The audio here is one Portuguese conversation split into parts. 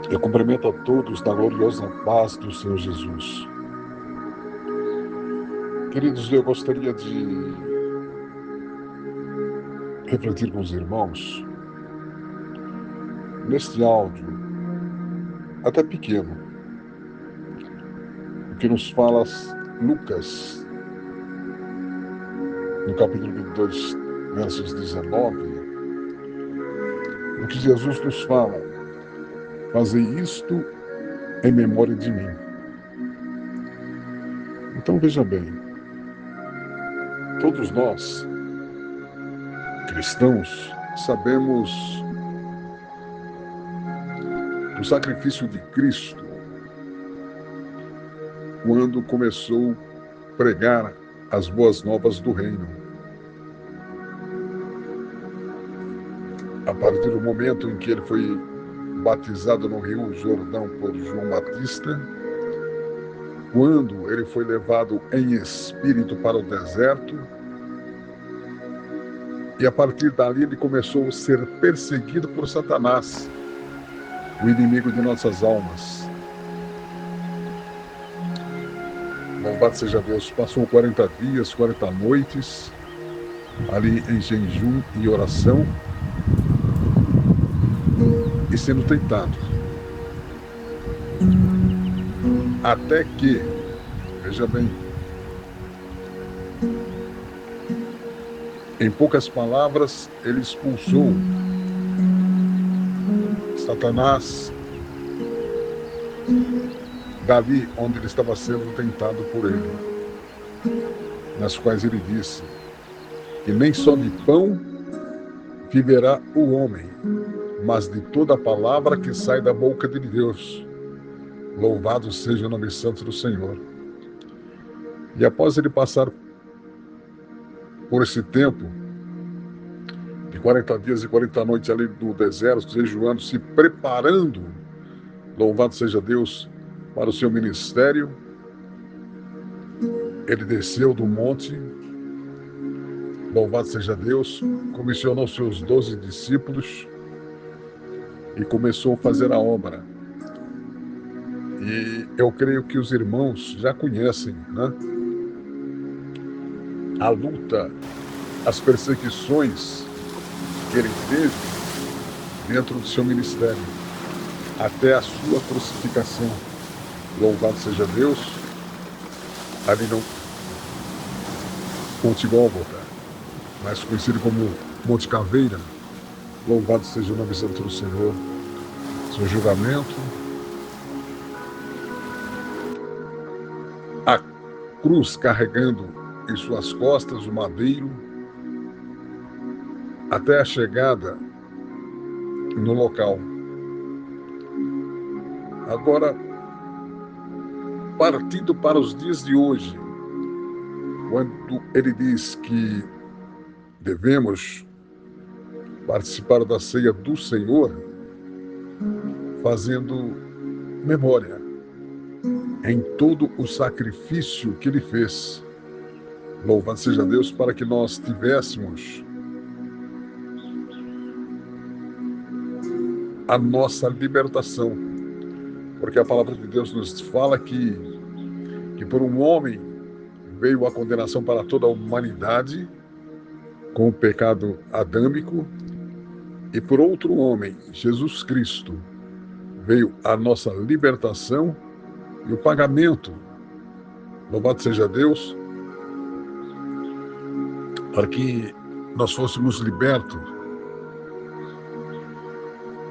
Eu cumprimento a todos na gloriosa paz do Senhor Jesus. Queridos, eu gostaria de refletir com os irmãos neste áudio, até pequeno, o que nos fala Lucas, no capítulo 22, versos 19, o que Jesus nos fala: fazei isto em memória de mim. Então veja bem, todos nós, cristãos, sabemos do sacrifício de Cristo quando começou a pregar as boas novas do reino. A partir do momento em que ele foi batizado no Rio Jordão por João Batista, quando ele foi levado em espírito para o deserto, e a partir dali ele começou a ser perseguido por Satanás, o inimigo de nossas almas. Louvado seja Deus, passou 40 dias, 40 noites, ali em jejum e oração, e sendo tentado. Até que, veja bem, em poucas palavras, ele expulsou Satanás dali onde ele estava sendo tentado por ele, nas quais ele disse que nem só de pão viverá o homem, mas de toda a palavra que sai da boca de Deus. Louvado seja o nome santo do Senhor. E após ele passar por esse tempo de 40 dias e 40 noites ali no deserto, jejuando, se preparando, louvado seja Deus, para o seu ministério, ele desceu do monte, louvado seja Deus, comissionou seus 12 discípulos e começou a fazer a obra. E eu creio que os irmãos já conhecem, né? A luta, as perseguições que ele teve dentro do seu ministério, até a sua crucificação. Louvado seja Deus, ali no Monte Gólgota, mais conhecido como Monte Caveira. Louvado seja o nome santo do Senhor. Seu julgamento, a cruz carregando em suas costas o madeiro, até a chegada no local. Agora, partindo para os dias de hoje, quando ele diz que devemos participar da ceia do Senhor, fazendo memória em todo o sacrifício que ele fez. Louvado seja Deus, para que nós tivéssemos a nossa libertação. Porque a palavra de Deus nos fala que por um homem veio a condenação para toda a humanidade, com o pecado adâmico, e por outro homem, Jesus Cristo, veio a nossa libertação e o pagamento, louvado seja Deus, para que nós fôssemos libertos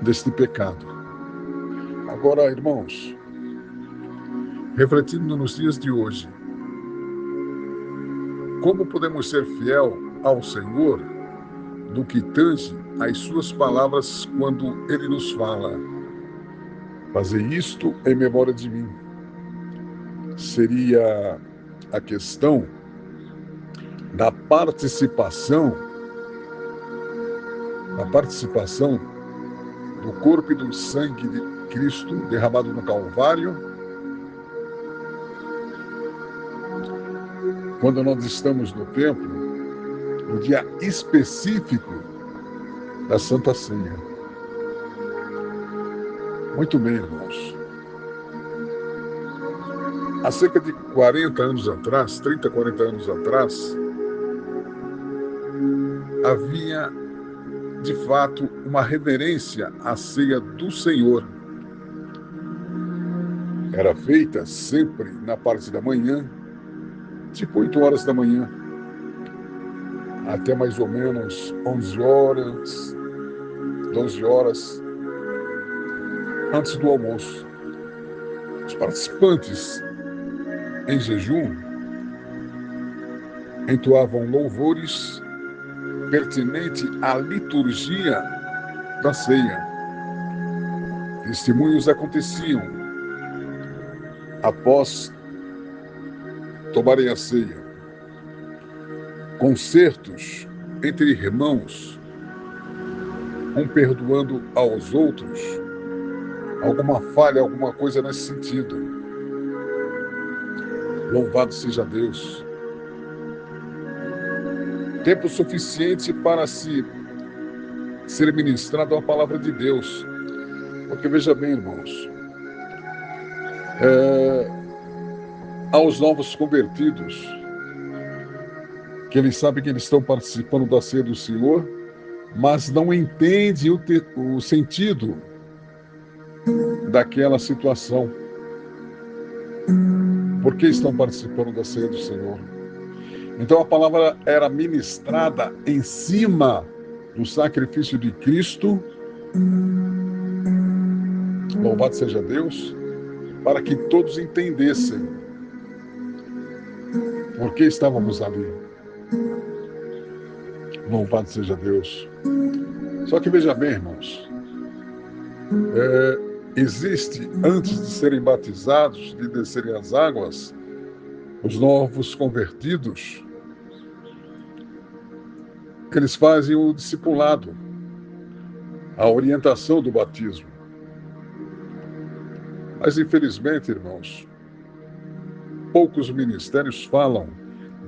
deste pecado. Agora, irmãos, refletindo nos dias de hoje, como podemos ser fiel ao Senhor no que tange as suas palavras quando ele nos fala: fazer isto em memória de mim? Seria a questão da participação do corpo e do sangue de Cristo derramado no Calvário, quando nós estamos no templo, no dia específico da Santa Ceia. Muito bem, irmãos. Há cerca de 40 anos atrás, 30, 40 anos atrás, havia, de fato, uma reverência à ceia do Senhor. Era feita sempre na parte da manhã, tipo 8 horas da manhã, até mais ou menos 11 horas, 12 horas, antes do almoço. Os participantes em jejum entoavam louvores pertinentes à liturgia da ceia. Testemunhos aconteciam após tomarem a ceia. Concertos entre irmãos, um perdoando aos outros, alguma falha, alguma coisa nesse sentido. Louvado seja Deus. Tempo suficiente para ser ministrado a palavra de Deus. Porque veja bem, irmãos, aos novos convertidos, que eles sabem que eles estão participando da ceia do Senhor, mas não entendem o sentido daquela situação. Por que estão participando da ceia do Senhor? Então a palavra era ministrada em cima do sacrifício de Cristo, louvado seja Deus, para que todos entendessem por que estávamos ali. Louvado seja Deus. Só que veja bem, irmãos, existe, antes de serem batizados, de descerem as águas, os novos convertidos, eles fazem o discipulado, a orientação do batismo. Mas, infelizmente, irmãos, poucos ministérios falam,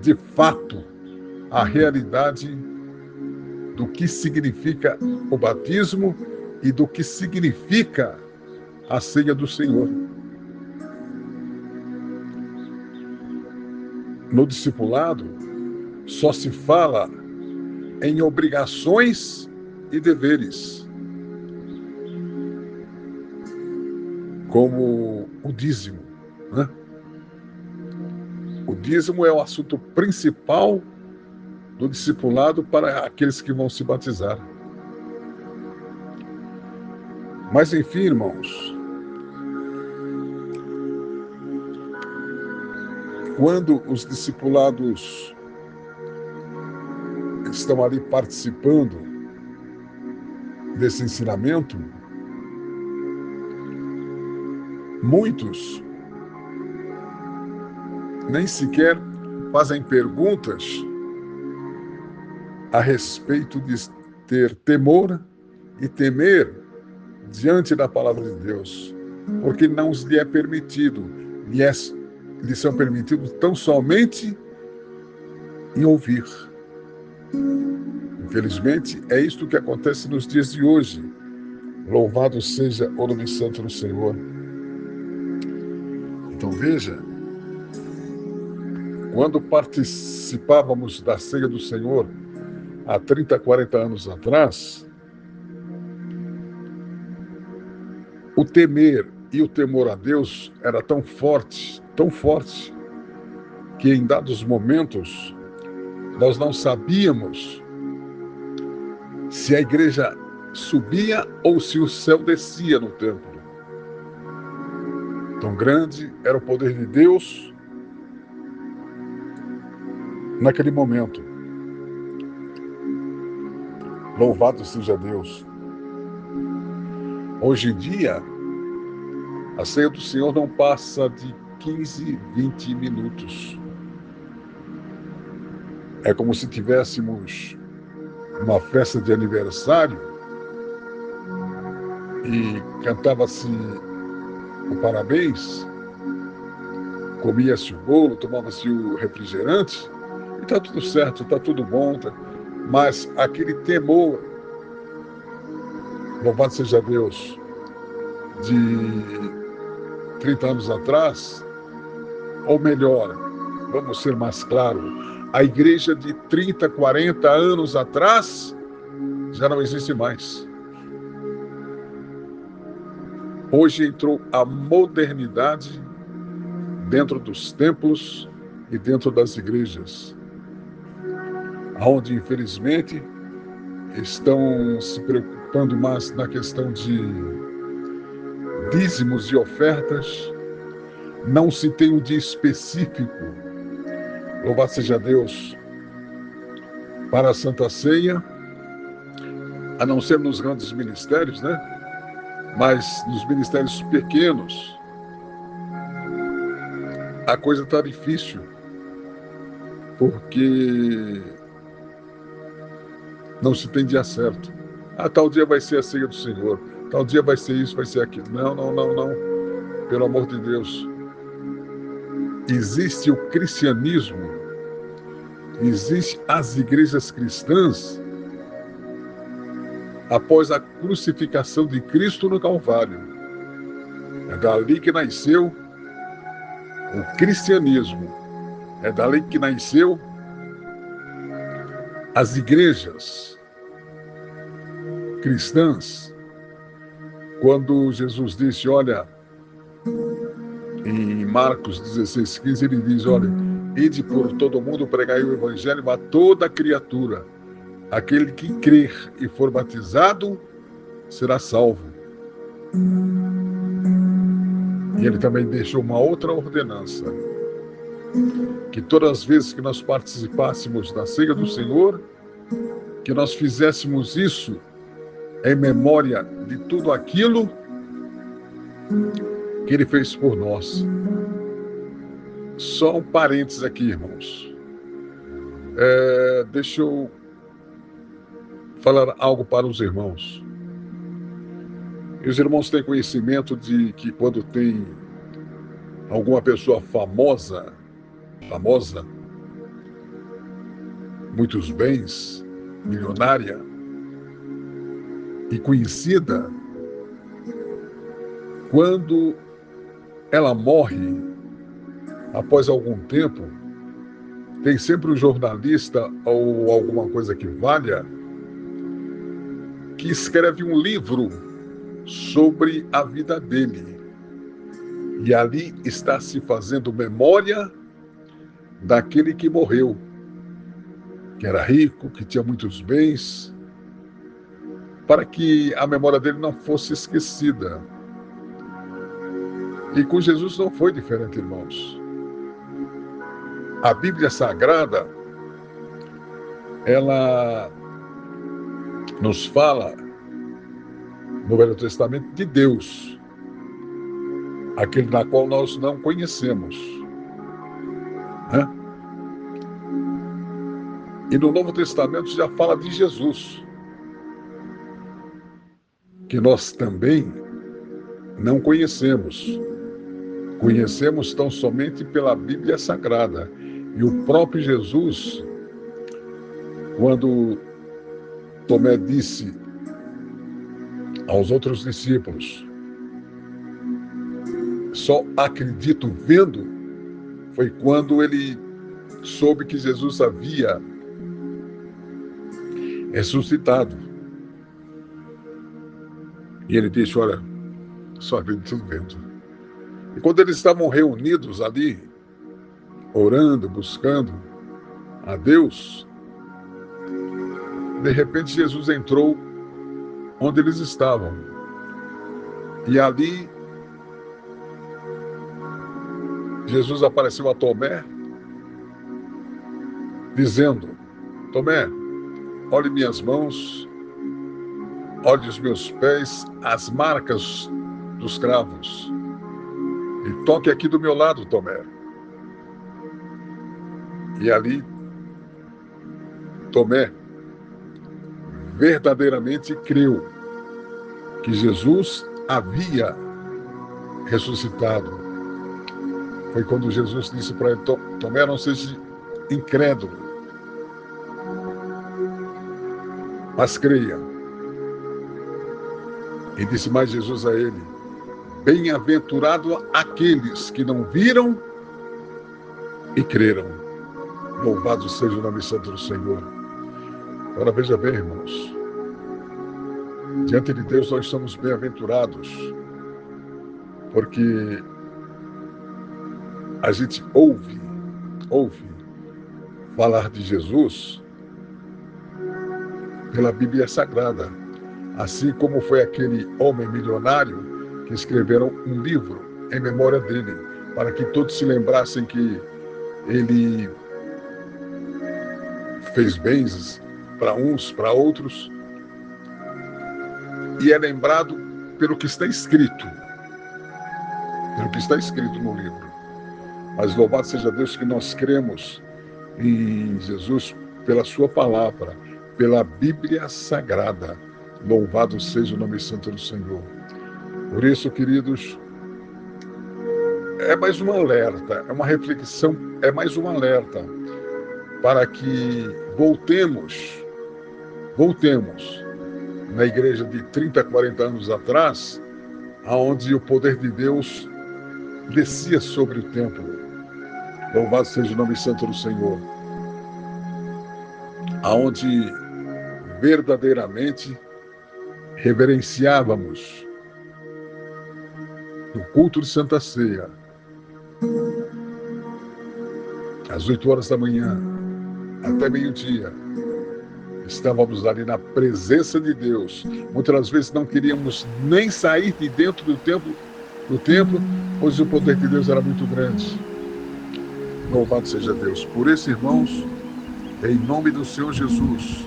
de fato, a realidade do que significa o batismo e do que significa a ceia do Senhor. No discipulado, só se fala em obrigações e deveres, como o dízimo, né? O dízimo é o assunto principal do discipulado para aqueles que vão se batizar. Mas, enfim, irmãos, quando os discipulados estão ali participando desse ensinamento, muitos nem sequer fazem perguntas a respeito de ter temor e temer diante da palavra de Deus, porque não lhe é permitido, lhes são permitidos tão somente em ouvir. Infelizmente, é isto que acontece nos dias de hoje. Louvado seja o nome santo do Senhor. Então veja, quando participávamos da ceia do Senhor há 30, 40 anos atrás, o temer e o temor a Deus era tão forte, que em dados momentos nós não sabíamos se a igreja subia ou se o céu descia no templo. Tão grande era o poder de Deus naquele momento. Louvado seja Deus. Hoje em dia, a ceia do Senhor não passa de 15, 20 minutos. É como se tivéssemos uma festa de aniversário e cantava-se o parabéns, comia-se o bolo, tomava-se o refrigerante, e está tudo certo, está tudo bom, mas aquele temor, louvado seja Deus, de 30 anos atrás, ou melhor, vamos ser mais claros, a igreja de 30, 40 anos atrás já não existe mais. Hoje entrou a modernidade dentro dos templos e dentro das igrejas, onde, infelizmente, estão se preocupando mais na questão de dízimos e ofertas. Não se tem um dia específico, louvado seja Deus, para a Santa Ceia, a não ser nos grandes ministérios, né? Mas nos ministérios pequenos, a coisa está difícil, porque não se tem dia certo. Ah, tal dia vai ser a ceia do Senhor, tal dia vai ser isso, vai ser aquilo. Não, não, não, não. Pelo amor de Deus. Existe o cristianismo, existe as igrejas cristãs após a crucificação de Cristo no Calvário. É dali que nasceu o cristianismo. É dali que nasceu as igrejas cristãs. Quando Jesus disse, olha, em Marcos 16:15, ele diz, olha, ide por todo mundo, pregai o evangelho a toda criatura. Aquele que crer e for batizado será salvo. E ele também deixou uma outra ordenança, que todas as vezes que nós participássemos da ceia do Senhor, que nós fizéssemos isso em memória de tudo aquilo que ele fez por nós. Só um parênteses aqui, irmãos. Deixa eu falar algo para os irmãos. E os irmãos têm conhecimento de que quando tem alguma pessoa famosa, muitos bens, milionária e conhecida, quando ela morre, após algum tempo, tem sempre um jornalista ou alguma coisa que valha, que escreve um livro sobre a vida dele. E ali está se fazendo memória daquele que morreu, que era rico, que tinha muitos bens, para que a memória dele não fosse esquecida. E com Jesus não foi diferente, irmãos. A Bíblia Sagrada, ela nos fala, no Velho Testamento, de Deus, aquele na qual nós não conhecemos, né? E no Novo Testamento já fala de Jesus, que nós também não conhecemos. Conhecemos tão somente pela Bíblia Sagrada. E o próprio Jesus, quando Tomé disse aos outros discípulos, só acredito vendo, foi quando ele soube que Jesus havia ressuscitado. E ele disse, olha, só acredito vendo. E quando eles estavam reunidos ali, orando, buscando a Deus, de repente Jesus entrou onde eles estavam. E ali, Jesus apareceu a Tomé, dizendo, Tomé, olhe minhas mãos, olhe os meus pés, as marcas dos cravos, e toque aqui do meu lado, Tomé. E ali, Tomé verdadeiramente creu que Jesus havia ressuscitado. Foi quando Jesus disse para ele, Tomé, não seja incrédulo, mas creia. E disse mais Jesus a ele, Bem-aventurado aqueles que não viram e creram. Louvado seja o nome santo do Senhor. Agora veja bem, irmãos. Diante de Deus nós somos bem-aventurados, porque a gente ouve falar de Jesus pela Bíblia Sagrada, assim como foi aquele homem milionário que escreveram um livro em memória dele, para que todos se lembrassem que ele fez bens para uns, para outros, e é lembrado pelo que está escrito no livro. Mas louvado seja Deus que nós cremos em Jesus pela sua palavra, pela Bíblia Sagrada. Louvado seja o nome santo do Senhor. Por isso, queridos, é mais um alerta, é uma reflexão, é mais um alerta para que voltemos na igreja de 30, 40 anos atrás, aonde o poder de Deus descia sobre o templo. Louvado seja o nome santo do Senhor. Aonde verdadeiramente reverenciávamos no culto de Santa Ceia, às 8 horas da manhã, até meio-dia, estávamos ali na presença de Deus. Muitas vezes não queríamos nem sair de dentro do templo, pois o poder de Deus era muito grande. Louvado seja Deus. Por isso, irmãos, em nome do Senhor Jesus,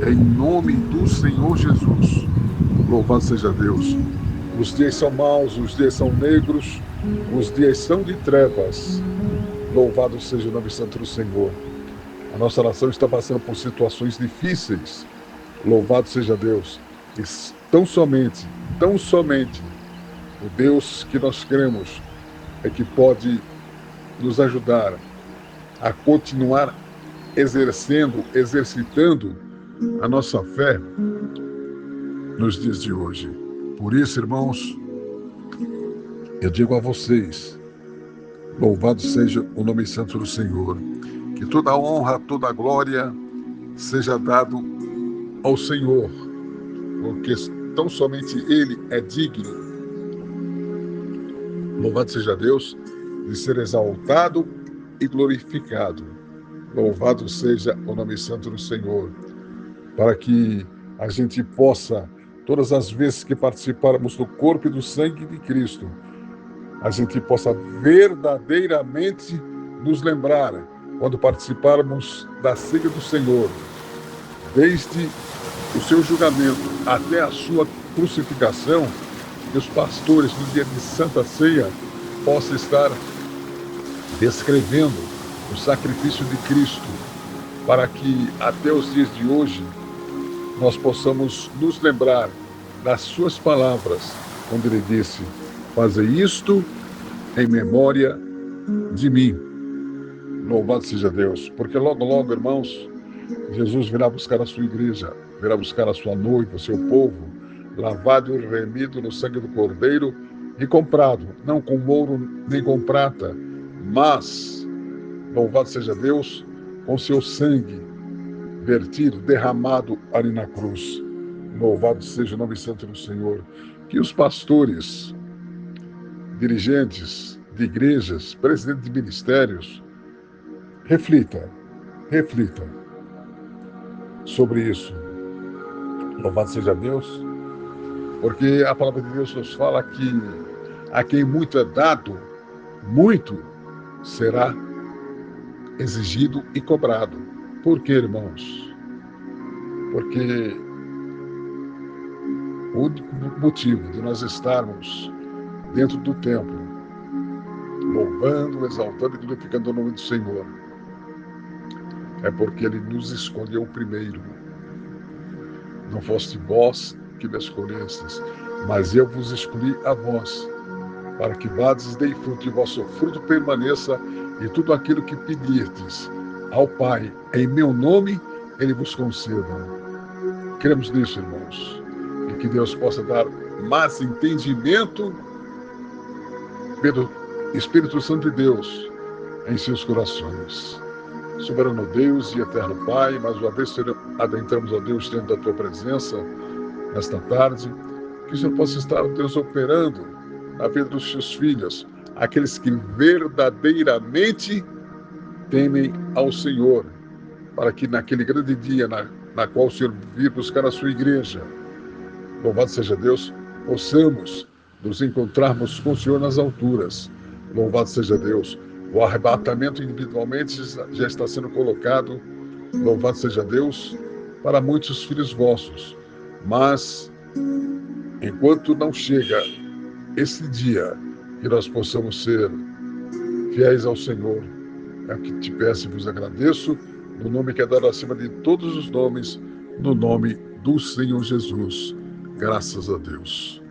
em nome do Senhor Jesus, louvado seja Deus. Os dias são maus, os dias são negros, os dias são de trevas. Louvado seja o nome santo do Senhor. A nossa nação está passando por situações difíceis. Louvado seja Deus. E tão somente, o Deus que nós cremos é que pode nos ajudar a continuar exercitando a nossa fé nos dias de hoje. Por isso, irmãos, eu digo a vocês, louvado seja o nome santo do Senhor, que toda a honra, toda a glória seja dado ao Senhor, porque tão somente Ele é digno. Louvado seja Deus, de ser exaltado e glorificado. Louvado seja o nome santo do Senhor, para que a gente possa, todas as vezes que participarmos do corpo e do sangue de Cristo, a gente possa verdadeiramente nos lembrar, quando participarmos da ceia do Senhor, desde o seu julgamento até a sua crucificação, que os pastores no dia de Santa Ceia possam estar descrevendo o sacrifício de Cristo, para que até os dias de hoje nós possamos nos lembrar das suas palavras, quando ele disse: fazei isto em memória de mim. Louvado seja Deus, porque logo, logo, irmãos, Jesus virá buscar a sua igreja, virá buscar a sua noiva, o seu povo, lavado e remido no sangue do Cordeiro e comprado, não com ouro nem com prata, mas, louvado seja Deus, com seu sangue vertido, derramado ali na cruz. Louvado seja o nome santo do Senhor. Que os pastores, dirigentes de igrejas, presidentes de ministérios, reflita sobre isso. Louvado seja Deus, porque a palavra de Deus nos fala que a quem muito é dado, muito será exigido e cobrado. Por quê, irmãos? Porque o único motivo de nós estarmos dentro do templo, louvando, exaltando e glorificando o nome do Senhor, é porque Ele nos escolheu primeiro. Não foste vós que me escolhestes, mas eu vos escolhi a vós, para que vades e dei fruto, e vosso fruto permaneça, e tudo aquilo que pedirdes ao Pai, em meu nome, Ele vos conceda. Cremos nisso, irmãos, e que Deus possa dar mais entendimento pelo Espírito Santo de Deus em seus corações. Soberano Deus e eterno Pai, mais uma vez adentramos, ó Deus, dentro da tua presença nesta tarde, que o Senhor possa estar, ó Deus, operando na vida dos seus filhos, aqueles que verdadeiramente temem ao Senhor, para que naquele grande dia na qual o Senhor vir buscar a sua igreja, louvado seja Deus, possamos nos encontrarmos com o Senhor nas alturas. Louvado seja Deus. O arrebatamento individualmente já está sendo colocado, louvado seja Deus, para muitos filhos vossos. Mas, enquanto não chega esse dia, que nós possamos ser fiéis ao Senhor, é o que te peço e vos agradeço, no nome que é dado acima de todos os nomes, no nome do Senhor Jesus. Graças a Deus.